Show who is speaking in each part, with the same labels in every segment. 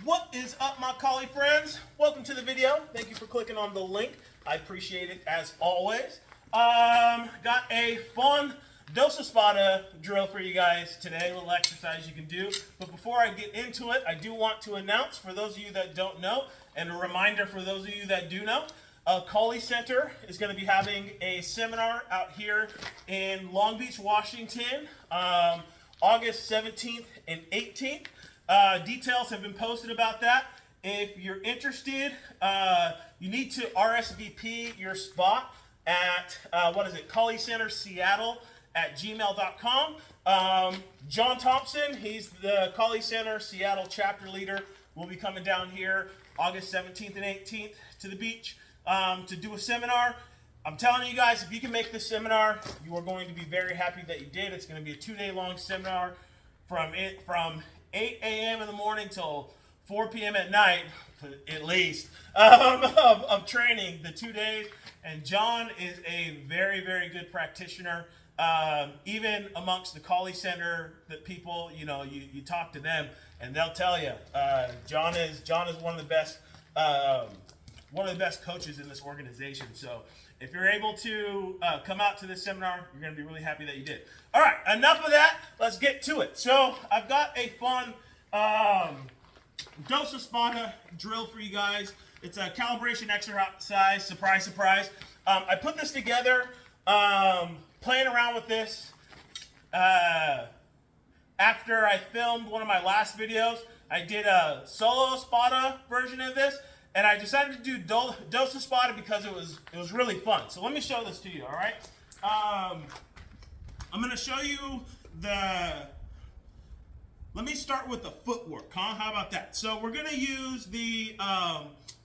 Speaker 1: What is up, my collie friends? Welcome to the video. Thank you for clicking on the link. I appreciate it as always. Got a fun dose Espada drill for you guys today, a little exercise you can do. But before I get into it, I do want to announce, for those of you that don't know, and a reminder for those of you that do know, Collie Center is going to be having a seminar out here in Long Beach, Washington, August 17th and 18th. Details have been posted about that. If you're interested, you need to RSVP your spot at, Collie Center Seattle at gmail.com. John Thompson, he's the Collie Center Seattle chapter leader, will be coming down here August 17th and 18th to the beach to do a seminar. I'm telling you guys, if you can make this seminar, you are going to be very happy that you did. It's going to be a 2-day long seminar from 8 a.m. in the morning till 4 p.m. at night, at least, of training, the 2 days. And John is a very, very good practitioner. Even amongst the Collie Center, that people, you talk to them and they'll tell you, John is one of the best coaches in this organization. So if you're able to come out to this seminar, you're going to be really happy that you did. All right, enough of that. Let's get to it. So I've got a fun dose Espada drill for you guys. It's a calibration exercise. Surprise, surprise. I put this together playing around with this after I filmed one of my last videos. I did a solo Espada version of this, and I decided to do dose Espada because it was really fun. So let me show this to you, all right? I'm going to show you let me start with the footwork, huh? How about that? So we're going to use the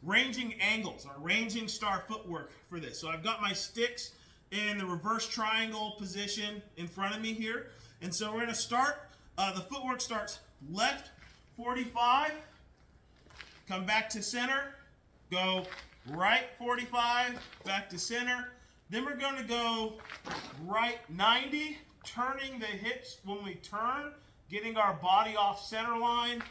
Speaker 1: ranging angles, our ranging star footwork for this. So I've got my sticks in the reverse triangle position in front of me here. And so we're going to start, the footwork starts left 45, come back to center, go right 45, back to center. Then we're going to go right 90, turning the hips when we turn, getting our body off center line,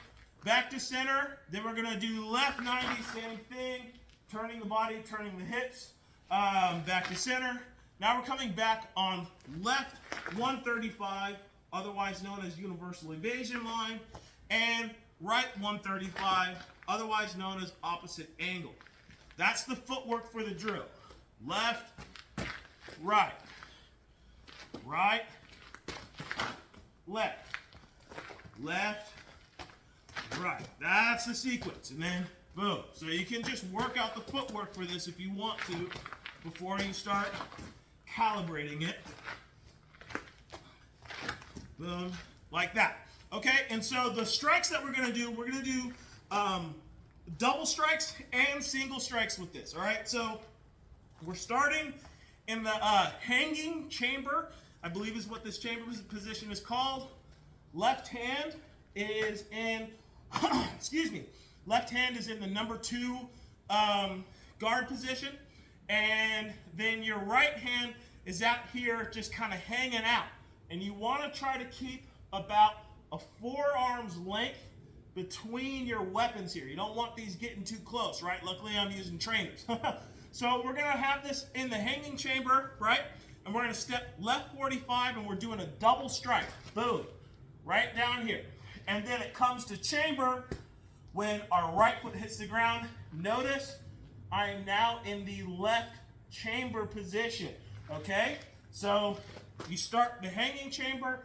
Speaker 1: back to center. Then we're going to do left 90, same thing, turning the body, turning the hips, back to center. Now we're coming back on left 135, otherwise known as universal evasion line, and right 135, otherwise known as opposite angle. That's the footwork for the drill. Left, right, right, left, left, right. That's the sequence, and then boom. So you can just work out the footwork for this if you want to before you start calibrating it. Boom, like that. Okay, and so the strikes that we're going to do double strikes and single strikes with this. All right, so we're starting in the hanging chamber, I believe is what this chamber position is called. Left hand is in, excuse me, left hand is in the number 2 guard position, and then your right hand is out here just kind of hanging out. And you want to try to keep about a forearm's length between your weapons here. You don't want these getting too close, right? Luckily, I'm using trainers. So we're going to have this in the hanging chamber, right? And we're going to step left 45, and we're doing a double strike. Boom. Right down here. And then it comes to chamber when our right foot hits the ground. Notice I am now in the left chamber position. Okay? So you start the hanging chamber,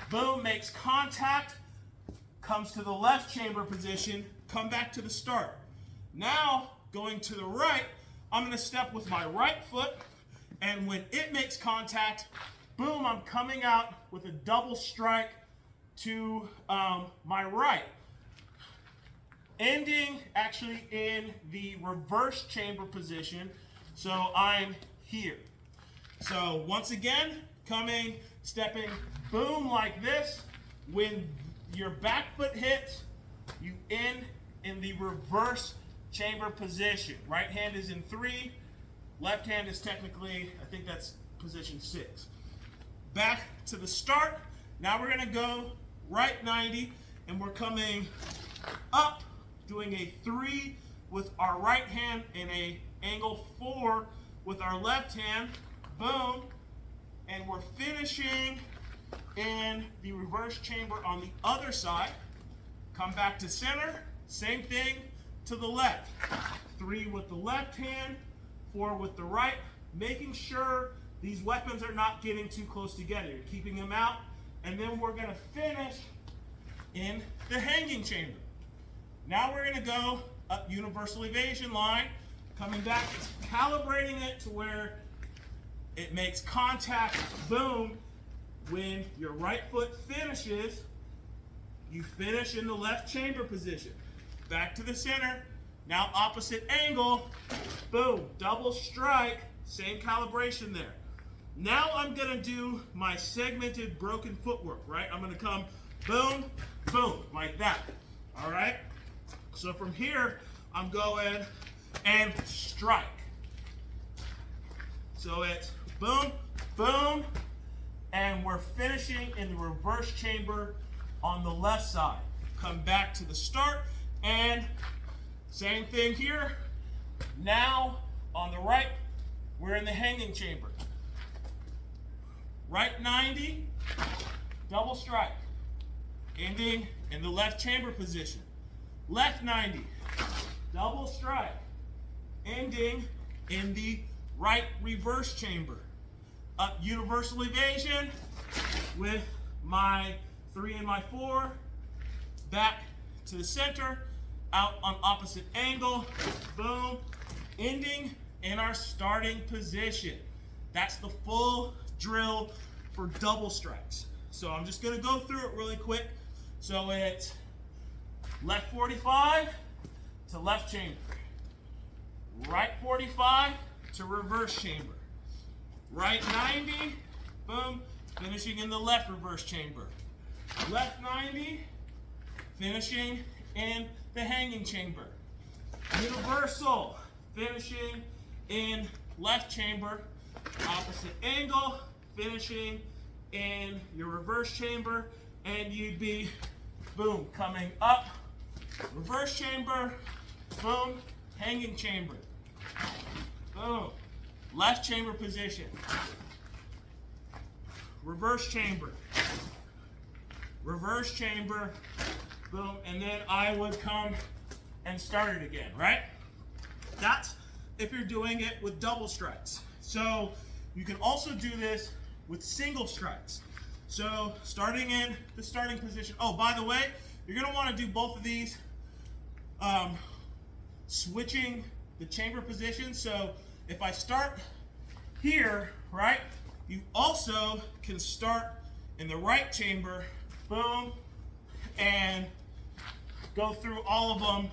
Speaker 1: boom, makes contact, comes to the left chamber position, come back to the start. Now, going to the right, I'm going to step with my right foot, and when it makes contact, boom, I'm coming out with a double strike to my right, ending actually in the reverse chamber position, so I'm here. So once again, coming, stepping, boom, like this. When your back foot hits, you end in the reverse chamber position. Right hand is in 3, left hand is technically, I think that's position 6. Back to the start. Now we're going to go right 90, and we're coming up doing a 3 with our right hand and a angle 4 with our left hand. Boom. And we're finishing in the reverse chamber on the other side. Come back to center. Same thing to the left. 3 with the left hand, 4 with the right. Making sure these weapons are not getting too close together. You're keeping them out. And then we're going to finish in the hanging chamber. Now we're going to go up universal evasion line. Coming back, it's calibrating it to where it makes contact, boom. When your right foot finishes, you finish in the left chamber position. Back to the center, now opposite angle, boom, double strike, same calibration there. Now I'm gonna do my segmented broken footwork, right? I'm gonna come boom, boom, like that, all right? So from here, I'm going and strike. So it's boom, boom, and we're finishing in the reverse chamber on the left side. Come back to the start, and same thing here. Now, on the right, we're in the hanging chamber. Right 90, double strike, ending in the left chamber position. Left 90, double strike, ending in the right reverse chamber. Up universal evasion with my 3 and my 4. Back to the center, out on opposite angle, boom, ending in our starting position. That's the full drill for double strikes. So I'm just gonna go through it really quick. So it's left 45 to left chamber. Right 45 to reverse chamber. Right 90, boom, finishing in the left reverse chamber. Left 90, finishing in the hanging chamber. Universal, finishing in left chamber. Opposite angle, finishing in your reverse chamber. And you'd be, boom, coming up, reverse chamber, boom, hanging chamber. Boom. Left chamber position. Reverse chamber. Reverse chamber. Boom. And then I would come and start it again, right? That's if you're doing it with double strikes. So you can also do this with single strikes. So starting in the starting position. Oh, by the way, you're going to want to do both of these switching the chamber position. So if I start here, right, you also can start in the right chamber, boom, and go through all of them,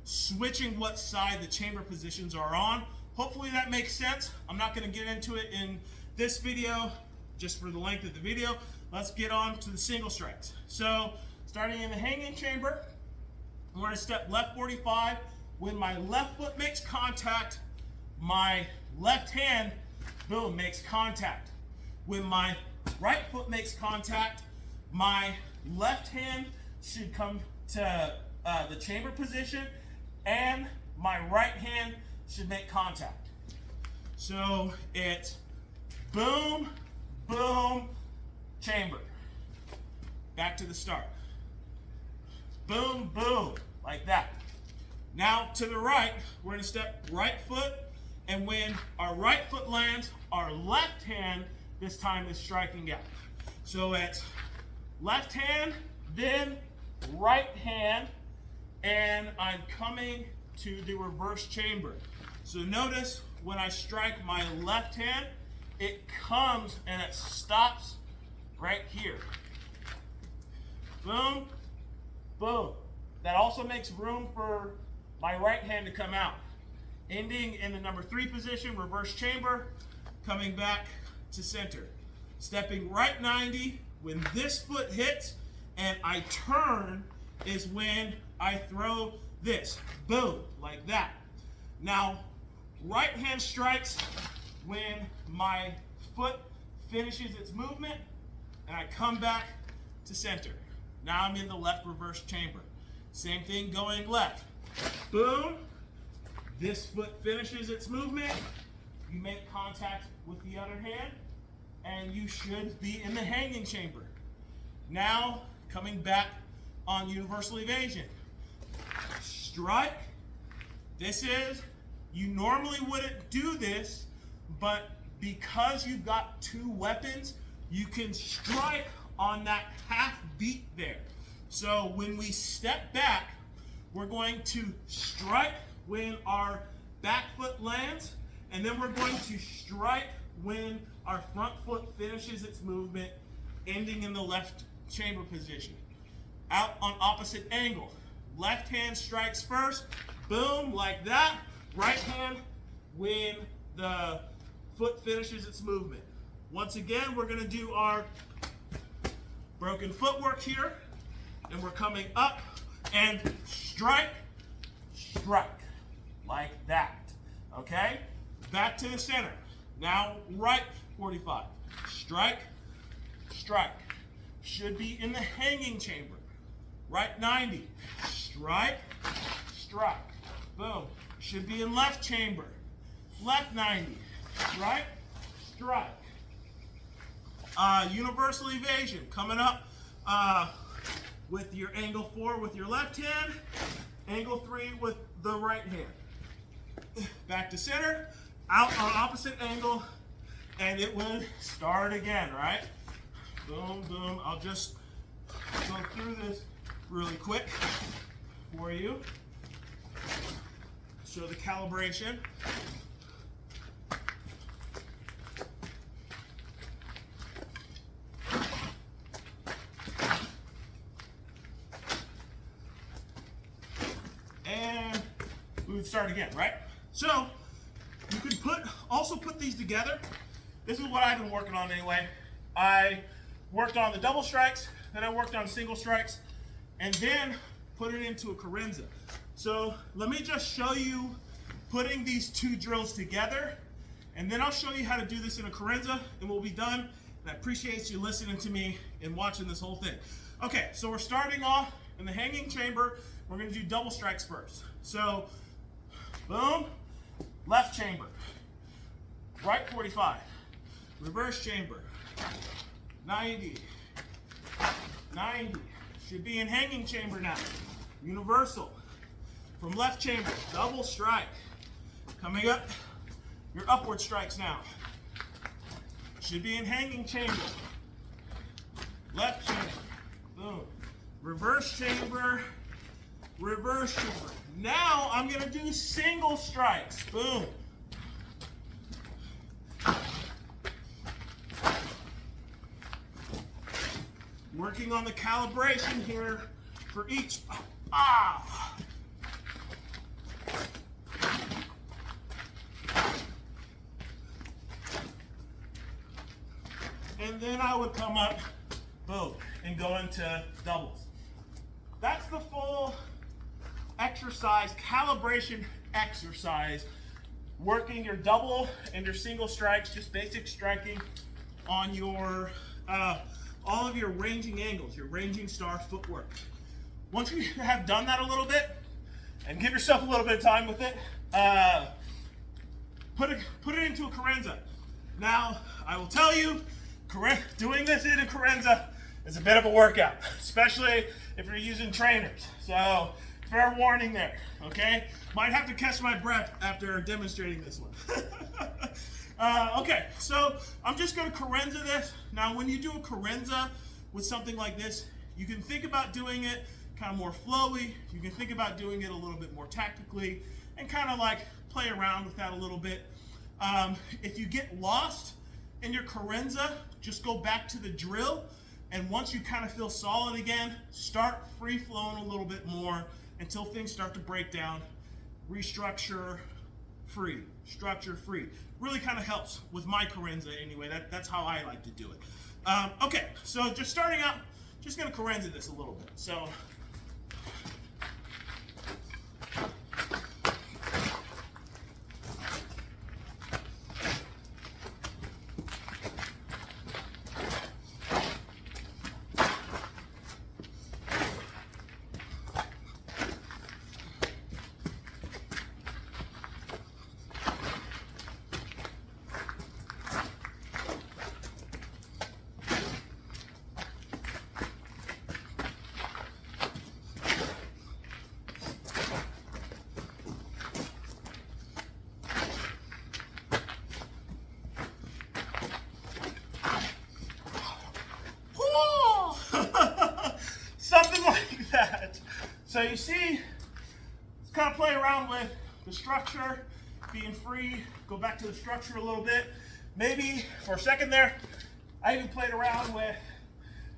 Speaker 1: switching what side the chamber positions are on. Hopefully that makes sense. I'm not going to get into it in this video, just for the length of the video. Let's get on to the single strikes. So starting in the hanging chamber, we're going to step left 45. When my left foot makes contact, my left hand, boom, makes contact. When my right foot makes contact, my left hand should come to the chamber position, and my right hand should make contact. So it's boom, boom, chamber. Back to the start. Boom, boom, like that. Now to the right, we're going to step right foot, and when our right foot lands, our left hand this time is striking out. So it's left hand, then right hand, and I'm coming to the reverse chamber. So notice when I strike my left hand, it comes and it stops right here. Boom, boom. That also makes room for my right hand to come out. Ending in the number 3 position, reverse chamber, coming back to center. Stepping right 90, when this foot hits and I turn is when I throw this. Boom, like that. Now, right hand strikes when my foot finishes its movement and I come back to center. Now I'm in the left reverse chamber. Same thing going left. Boom. This foot finishes its movement. You make contact with the other hand, and you should be in the hanging chamber. Now, coming back on universal evasion. Strike. This is, you normally wouldn't do this, but because you've got two weapons, you can strike on that half beat there. So when we step back, we're going to strike when our back foot lands, and then we're going to strike when our front foot finishes its movement, ending in the left chamber position. Out on opposite angle. Left hand strikes first, boom, like that. Right hand when the foot finishes its movement. Once again, we're going to do our broken footwork here, and we're coming up and strike, strike, like that. Okay? Back to the center. Now, right 45. Strike, strike. Should be in the hanging chamber. Right 90. Strike, strike. Boom. Should be in left chamber. Left 90. Strike, strike. Universal evasion. Coming up with your angle 4 with your left hand. Angle 3 with the right hand. Back to center. Out on opposite angle. And it will start again, right? Boom, boom. I'll just go through this really quick for you. Show the calibration. And we would start again, right? So you could also put these together. This is what I've been working on anyway. I worked on the double strikes, then I worked on single strikes, and then put it into a carenza. So let me just show you putting these two drills together, and then I'll show you how to do this in a carenza, and we'll be done. And I appreciate you listening to me and watching this whole thing. Okay, so we're starting off in the hanging chamber. We're going to do double strikes first. So, boom, left chamber, right 45, reverse chamber, 90, 90, should be in hanging chamber now, universal, from left chamber, double strike, coming up, your upward strikes now, should be in hanging chamber, left chamber, boom, reverse chamber, reverse chamber. Now I'm going to do single strikes, boom. Working on the calibration here for each. Ah! And then I would come up, boom, and go into doubles. That's the full exercise, calibration exercise. Working your double and your single strikes, just basic striking on your all of your ranging angles, your ranging star footwork. Once you have done that a little bit, and give yourself a little bit of time with it, put it into a carenza. Now, I will tell you, doing this in a carenza is a bit of a workout, especially if you're using trainers. So, fair warning there, okay? Might have to catch my breath after demonstrating this one. Okay, so I'm just going to carenza this. Now, when you do a carenza with something like this, you can think about doing it kind of more flowy. You can think about doing it a little bit more tactically and kind of like play around with that a little bit. If you get lost in your carenza, just go back to the drill. And once you kind of feel solid again, start free flowing a little bit more until things start to break down. Restructure, free, structure, free. Really kind of helps with my carenza anyway. That's how I like to do it. Okay, so just starting out, just gonna carenza this a little bit. So, So you see, let's kind of play around with the structure, being free, go back to the structure a little bit. Maybe for a second there, I even played around with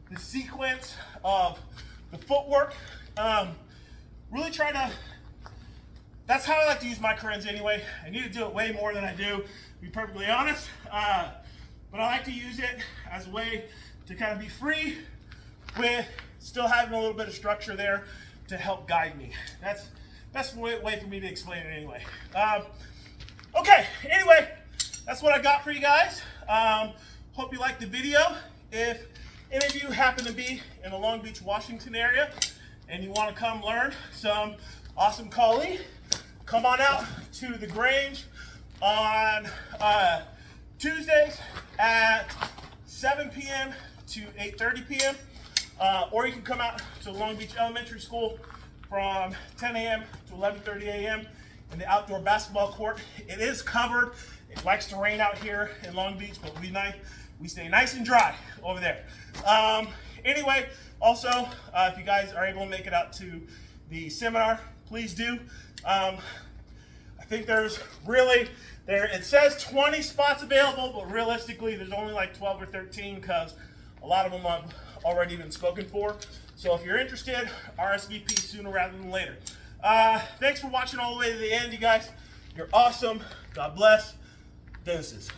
Speaker 1: the sequence of the footwork. Really try to, that's how I like to use my crins anyway. I need to do it way more than I do, to be perfectly honest. But I like to use it as a way to kind of be free with still having a little bit of structure there to help guide me. That's the way for me to explain it anyway. Okay, anyway, that's what I got for you guys. Hope you liked the video. If any of you happen to be in the Long Beach, Washington area and you want to come learn some awesome Kali, come on out to the Grange on Tuesdays at 7 p.m. to 8:30 p.m. Or you can come out to Long Beach Elementary School from 10 a.m. to 11:30 a.m. in the outdoor basketball court. It is covered. It likes to rain out here in Long Beach, but we stay nice and dry over there. Anyway, also, if you guys are able to make it out to the seminar, please do. I think it says 20 spots available, but realistically there's only like 12 or 13 because a lot of them have already been spoken for. So if you're interested, RSVP sooner rather than later. Thanks for watching all the way to the end, you guys. You're awesome. God bless. Deuces.